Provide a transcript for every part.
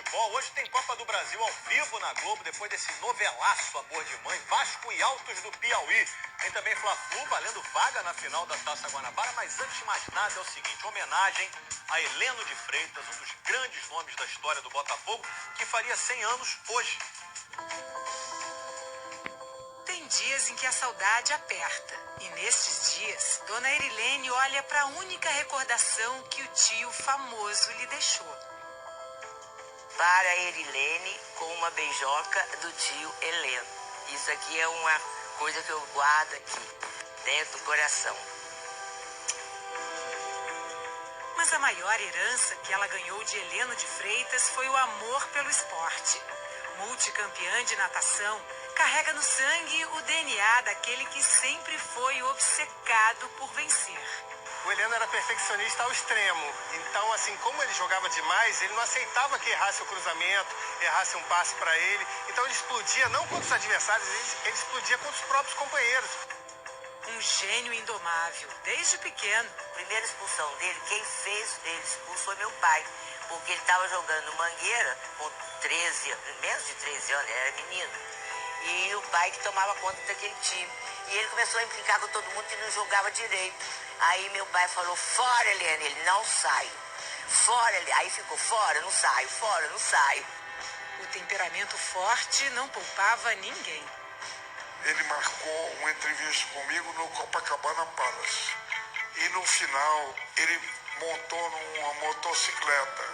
futebol. Hoje tem Copa do Brasil ao vivo na Globo, depois desse novelaço Amor de Mãe, Vasco e Altos do Piauí. Tem também Fla-Flu, valendo vaga na final da Taça Guanabara, mas antes de mais nada é o seguinte, homenagem a Heleno de Freitas, um dos grandes nomes da história do Botafogo, que faria 100 anos hoje. Tem dias em que a saudade aperta, e nestes dias, Dona Erilene olha para a única recordação que o tio famoso lhe deixou. Para a Erilene, com uma beijoca do tio Heleno. Isso aqui é uma coisa que eu guardo aqui, dentro do coração. Mas a maior herança que ela ganhou de Heleno de Freitas foi o amor pelo esporte. Multicampeã de natação, carrega no sangue o DNA daquele que sempre foi obcecado por vencer. O Heleno era perfeccionista ao extremo, então assim, como ele jogava demais, ele não aceitava que errasse o cruzamento, errasse um passe para ele, então ele explodia não contra os adversários, ele explodia contra os próprios companheiros. Um gênio indomável, desde pequeno. A primeira expulsão dele, quem fez ele expulso foi meu pai, porque ele estava jogando Mangueira com 13, menos de 13 anos, ele era menino, e o pai que tomava conta daquele time. E ele começou a implicar com todo mundo que não jogava direito. Aí meu pai falou, fora, Helene, ele não sai. Fora, ele. Aí ficou, fora, não saio, fora, não saio. O temperamento forte não poupava ninguém. Ele marcou uma entrevista comigo no Copacabana Palace. E no final, ele montou numa motocicleta.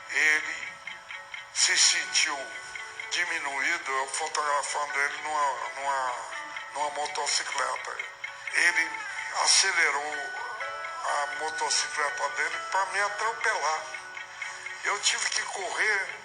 Ele se sentiu diminuído, eu fotografando ele numa motocicleta. Ele acelerou a motocicleta dele para me atropelar. Eu tive que correr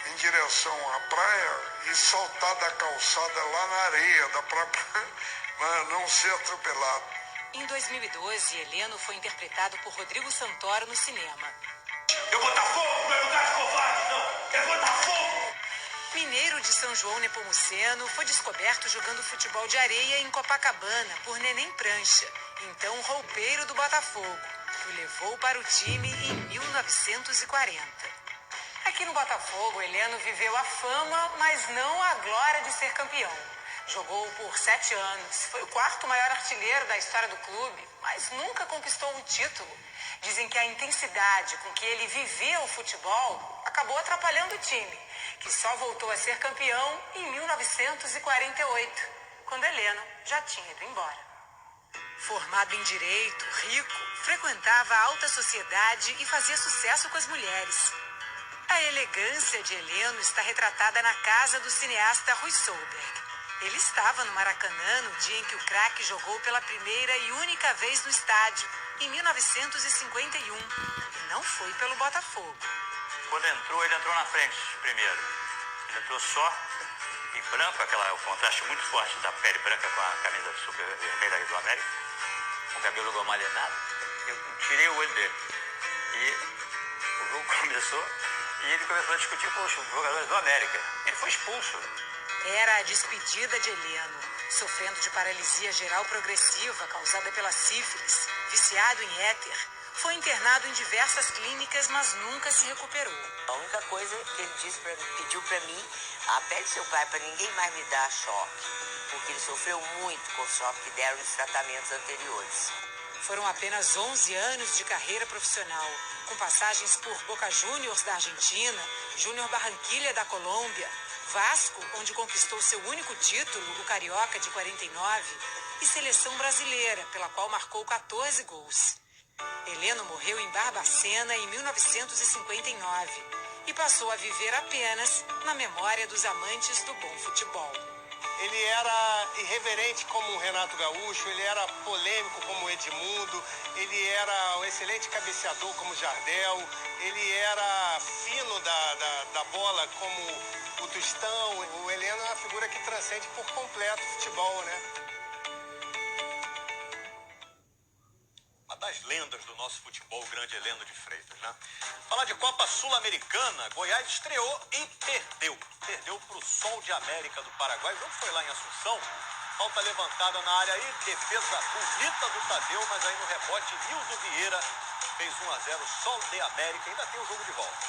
em direção à praia e saltar da calçada lá na areia da praia para não ser atropelado. Em 2012, Heleno foi interpretado por Rodrigo Santoro no cinema. Eu Botafogo não é lugar de covarde, não! É Botafogo! Mineiro de São João Nepomuceno foi descoberto jogando futebol de areia em Copacabana por Neném Prancha, então roupeiro do Botafogo, que o levou para o time em 1940. Aqui no Botafogo, Heleno viveu a fama, mas não a glória de ser campeão. Jogou por 7 anos, foi o 4º maior artilheiro da história do clube, mas nunca conquistou um título. Dizem que a intensidade com que ele vivia o futebol acabou atrapalhando o time, que só voltou a ser campeão em 1948, quando Heleno já tinha ido embora. Formado em direito, rico, frequentava a alta sociedade e fazia sucesso com as mulheres. A elegância de Heleno está retratada na casa do cineasta Rui Solberg. Ele estava no Maracanã no dia em que o craque jogou pela primeira e única vez no estádio, em 1951, e não foi pelo Botafogo. Quando entrou, ele entrou na frente primeiro. Ele entrou só, em branco, o contraste muito forte da pele branca com a camisa super vermelha aí do América, com o cabelo gomalenado. Eu tirei o olho dele. E o jogo começou, e ele começou a discutir com os jogadores do América. Ele foi expulso. Era a despedida de Heleno, sofrendo de paralisia geral progressiva causada pela sífilis, viciado em éter. Foi internado em diversas clínicas, mas nunca se recuperou. A única coisa que ele pediu para mim, pede seu pai para ninguém mais me dar choque, porque ele sofreu muito com o choque que deram nos tratamentos anteriores. Foram apenas 11 anos de carreira profissional, com passagens por Boca Juniors da Argentina, Júnior Barranquilla da Colômbia, Vasco, onde conquistou seu único título, o Carioca de 49, e Seleção Brasileira, pela qual marcou 14 gols. Heleno morreu em Barbacena em 1959 e passou a viver apenas na memória dos amantes do bom futebol. Ele era irreverente como o Renato Gaúcho, ele era polêmico como o Edmundo, ele era um excelente cabeceador como o Jardel, ele era fino da bola como o Tostão. O Heleno é uma figura que transcende por completo o futebol, né? Uma das lendas do nosso futebol, o grande Heleno de Freitas, né? Falar de Copa Sul-Americana, Goiás estreou e perdeu. Perdeu para o Sol de América do Paraguai. O jogo foi lá em Assunção. Falta levantada na área aí, defesa bonita do Tadeu, mas aí no rebote, Nildo Vieira fez 1-0, Sol de América. Ainda tem o jogo de volta.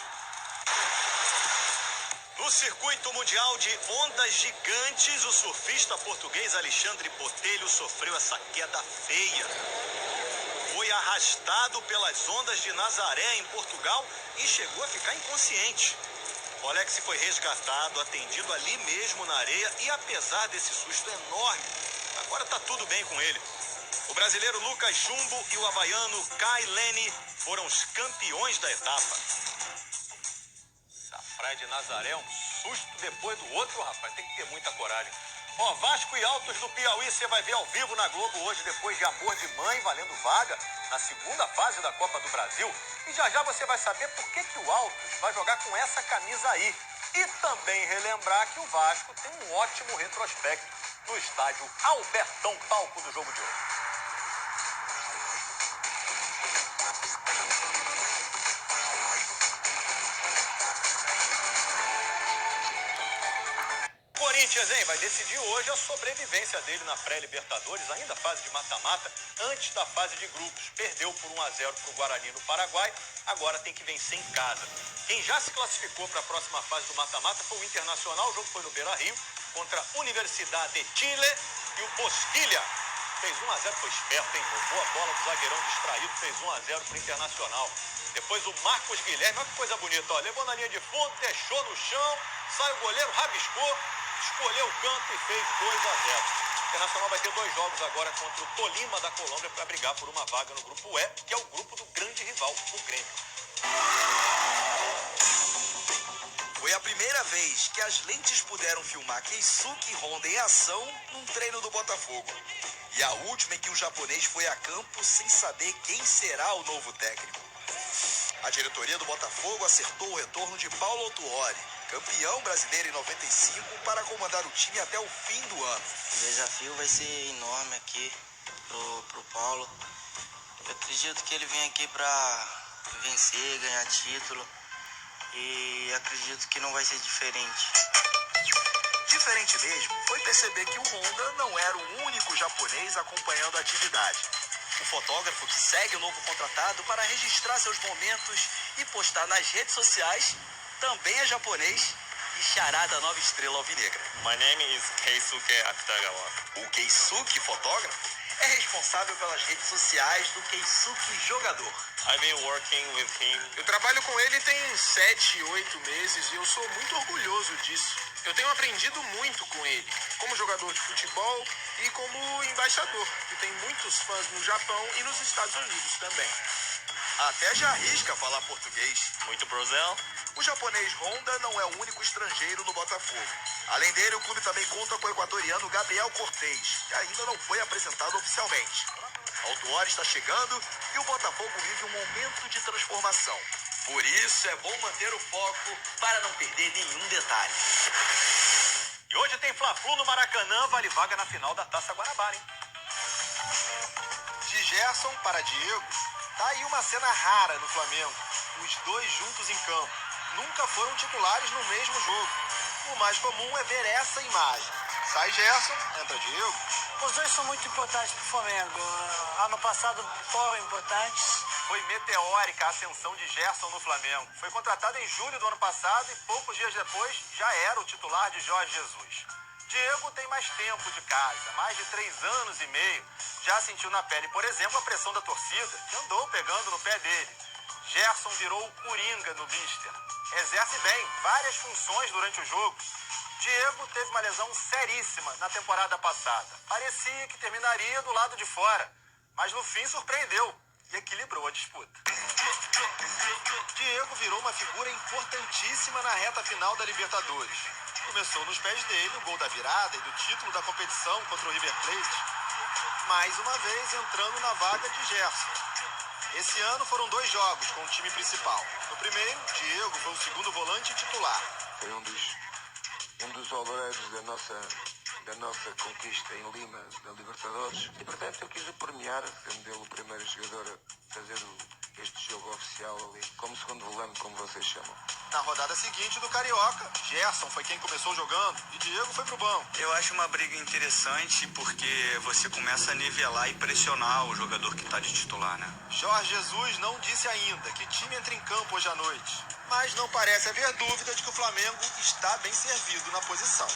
No circuito mundial de ondas gigantes, o surfista português Alexandre Botelho sofreu essa queda feia. Foi arrastado pelas ondas de Nazaré, em Portugal, e chegou a ficar inconsciente. O Alex foi resgatado, atendido ali mesmo na areia, e apesar desse susto enorme, agora tá tudo bem com ele. O brasileiro Lucas Chumbo e o havaiano Kai Lene foram os campeões da etapa. Essa praia de Nazaré é um susto depois do outro, rapaz. Tem que ter muita coragem. Ó, Vasco e Altos do Piauí, você vai ver ao vivo na Globo hoje, depois de Amor de Mãe, valendo vaga na segunda fase da Copa do Brasil. E já já você vai saber por que o Altos vai jogar com essa camisa aí. E também relembrar que o Vasco tem um ótimo retrospecto no estádio Albertão, palco do jogo de hoje. Corinthians, hein, vai decidir hoje a sobrevivência dele na pré-Libertadores, ainda fase de mata-mata, antes da fase de grupos. Perdeu por 1-0 para o Guarani no Paraguai, agora tem que vencer em casa. Quem já se classificou para a próxima fase do mata-mata foi o Internacional, o jogo foi no Beira-Rio, contra a Universidade de Chile, e o Bosquilha fez 1-0, foi esperto, hein, roubou a bola do zagueirão distraído, fez 1-0 para o Internacional. Depois o Marcos Guilherme, olha que coisa bonita, ó, levou na linha de fundo, deixou no chão, sai o goleiro, rabiscou, escolheu o canto e fez 2-0. O Internacional vai ter 2 jogos agora contra o Tolima da Colômbia para brigar por uma vaga no grupo E, que é o grupo do grande rival, o Grêmio. Foi a primeira vez que as lentes puderam filmar Keisuke Honda em ação num treino do Botafogo. E a última em que um japonês foi a campo sem saber quem será o novo técnico. A diretoria do Botafogo acertou o retorno de Paulo Autuori, campeão brasileiro em 95, para comandar o time até o fim do ano. O desafio vai ser enorme aqui pro Paulo. Eu acredito que ele vem aqui para vencer, ganhar título, e acredito que não vai ser diferente. Diferente mesmo foi perceber que o Honda não era o único japonês acompanhando a atividade. O fotógrafo que segue o novo contratado para registrar seus momentos e postar nas redes sociais também é japonês e xará da nova estrela alvinegra. My name is Keisuke Akutagawa. O Keisuke, fotógrafo, é responsável pelas redes sociais do Keisuke jogador. I've been working with him. Eu trabalho com ele tem 7, 8 meses e eu sou muito orgulhoso disso. Eu tenho aprendido muito com ele, como jogador de futebol e como embaixador, que tem muitos fãs no Japão e nos Estados Unidos também. Até já arrisca falar português. Muito Brasil. O japonês Honda não é o único estrangeiro no Botafogo. Além dele, o clube também conta com o equatoriano Gabriel Cortez, que ainda não foi apresentado oficialmente. Autuori está chegando e o Botafogo vive um momento de transformação. Por isso é bom manter o foco para não perder nenhum detalhe. E hoje tem Fla-Flu no Maracanã, vale vaga na final da Taça Guanabara, hein? De Gerson para Diego, tá aí uma cena rara no Flamengo. Os dois juntos em campo. Nunca foram titulares no mesmo jogo. O mais comum é ver essa imagem. Sai Gerson, entra Diego. Os dois são muito importantes para o Flamengo. Ano passado foram importantes. Foi meteórica a ascensão de Gerson no Flamengo. Foi contratado em julho do ano passado e poucos dias depois já era o titular de Jorge Jesus. Diego tem mais tempo de casa, mais de 3 anos e meio. Já sentiu na pele, por exemplo, a pressão da torcida, que andou pegando no pé dele. Gerson virou o coringa no Mister. Exerce bem várias funções durante o jogo. Diego teve uma lesão seríssima na temporada passada. Parecia que terminaria do lado de fora, mas no fim surpreendeu e equilibrou a disputa. Diego virou uma figura importantíssima na reta final da Libertadores. Começou nos pés dele o gol da virada e do título da competição contra o River Plate. Mais uma vez entrando na vaga de Gerson. Esse ano foram 2 jogos com o time principal. No primeiro, Diego foi o segundo volante titular. Foi um dos obreiros da nossa conquista em Lima, da Libertadores. E, portanto, eu quis o premiar, sendo ele o primeiro jogador a fazer este jogo oficial ali, como segundo volante, como vocês chamam. Na rodada seguinte do Carioca, Gerson foi quem começou jogando e Diego foi pro banco. Eu acho uma briga interessante porque você começa a nivelar e pressionar o jogador que está de titular, né? Jorge Jesus não disse ainda que time entra em campo hoje à noite, mas não parece haver dúvida de que o Flamengo está bem servido na posição.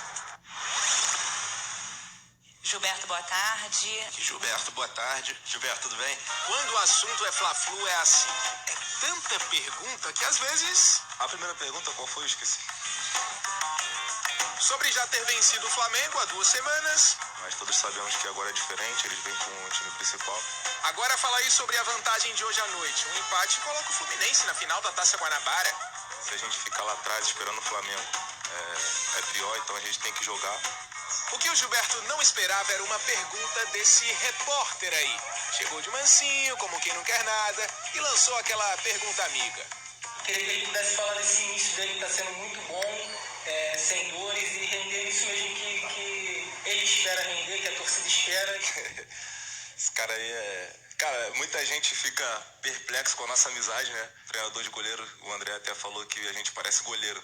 Gilberto, boa tarde. Gilberto, boa tarde. Gilberto, tudo bem? Quando o assunto é Fla-Flu, é assim. É tanta pergunta que às vezes... A primeira pergunta, qual foi? Eu esqueci. Sobre já ter vencido o Flamengo há 2 semanas. Mas todos sabemos que agora é diferente, eles vêm com o time principal. Agora fala aí sobre a vantagem de hoje à noite. Um empate coloca o Fluminense na final da Taça Guanabara. Se a gente ficar lá atrás esperando o Flamengo, é pior, então a gente tem que jogar. O que o Gilberto não esperava era uma pergunta desse repórter aí. Chegou de mansinho, como quem não quer nada, e lançou aquela pergunta amiga. Queria que ele pudesse falar desse início dele, que está sendo muito bom, sem dores, e render isso mesmo que ele espera render, que a torcida espera. Esse cara aí Cara, muita gente fica perplexo com a nossa amizade, né? Treinador de goleiro, o André até falou que a gente parece goleiro.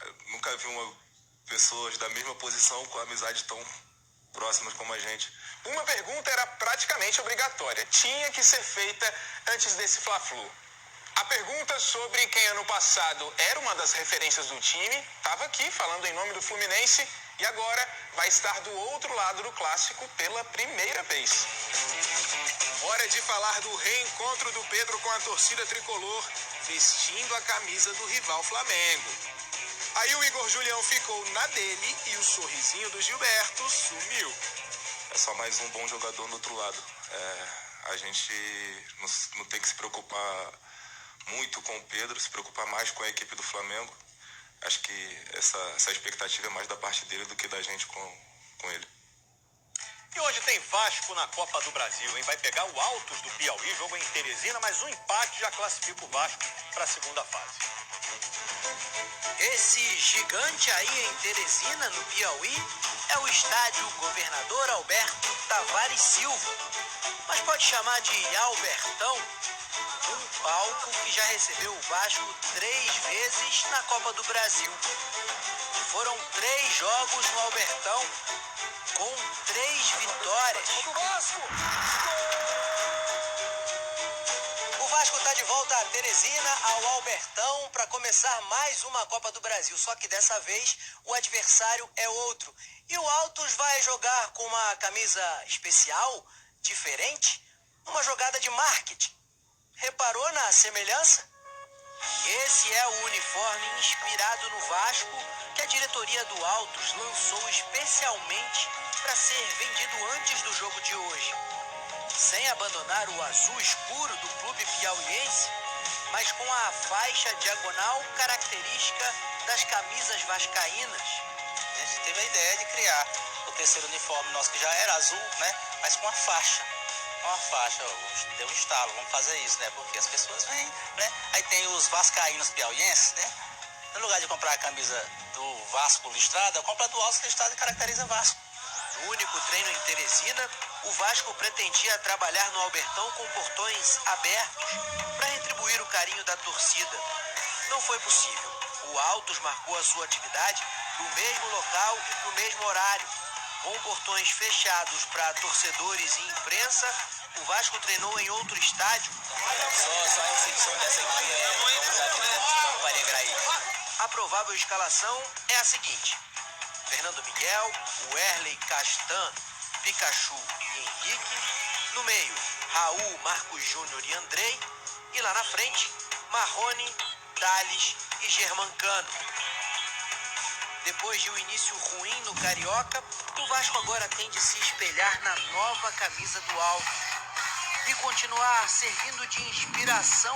Eu nunca vi pessoas da mesma posição com amizade tão próximas como a gente. Uma pergunta era praticamente obrigatória. Tinha que ser feita antes desse Fla-Flu. A pergunta sobre quem ano passado era uma das referências do time, estava aqui falando em nome do Fluminense e agora vai estar do outro lado do clássico pela primeira vez. Hora de falar do reencontro do Pedro com a torcida tricolor, vestindo a camisa do rival Flamengo. Aí o Igor Julião ficou na dele e o sorrisinho do Gilberto sumiu. É só mais um bom jogador do outro lado. A gente não tem que se preocupar muito com o Pedro, se preocupar mais com a equipe do Flamengo. Acho que essa expectativa é mais da parte dele do que da gente com ele. E hoje tem Vasco na Copa do Brasil, hein? Vai pegar o Altos do Piauí, jogo em Teresina, mas um empate já classifica o Vasco para a segunda fase. Esse gigante aí em Teresina, no Piauí, é o estádio Governador Alberto Tavares Silva. Mas pode chamar de Albertão, um palco que já recebeu o Vasco 3 vezes na Copa do Brasil. Foram 3 jogos no Albertão, com 3 vitórias. O Vasco está de volta a Teresina, ao Albertão, para começar mais uma Copa do Brasil. Só que dessa vez o adversário é outro. E o Altos vai jogar com uma camisa especial, diferente, uma jogada de marketing. Reparou na semelhança? Esse é o uniforme inspirado no Vasco que a diretoria do Altos lançou especialmente para ser vendido antes do jogo de hoje. Sem abandonar o azul escuro do clube piauiense, mas com a faixa diagonal característica das camisas vascaínas. A gente teve a ideia de criar o terceiro uniforme nosso, que já era azul, né? Mas com a faixa. Uma faixa, deu um estalo, vamos fazer isso, né? Porque as pessoas vêm, né? Aí tem os vascaínos piauienses, né? No lugar de comprar a camisa do Vasco listrada, compra do Altos listrada e caracteriza Vasco. No único treino em Teresina, o Vasco pretendia trabalhar no Albertão com portões abertos para retribuir o carinho da torcida. Não foi possível. O Altos marcou a sua atividade para o mesmo local e para o mesmo horário. Com portões fechados para torcedores e imprensa, o Vasco treinou em outro estádio. Só a recepção dessa aqui Maria Graí. A provável escalação é a seguinte: Fernando Miguel, Werley, Castan, Pikachu e Henrique. No meio, Raul, Marcos Júnior e Andrei. E lá na frente, Marrone, Thales e Germancano. Depois de um início ruim no Carioca, o Vasco agora tem de se espelhar na nova camisa do Altos e continuar servindo de inspiração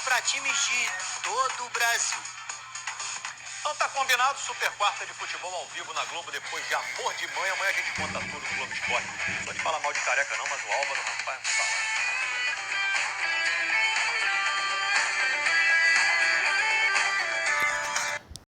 para times de todo o Brasil. Então tá combinado, Super Quarta de Futebol ao vivo na Globo depois de Amor de Mãe. Amanhã a gente conta tudo no Globo Esporte. Não só de falar mal de careca não, mas o Álvaro, rapaz, não fala.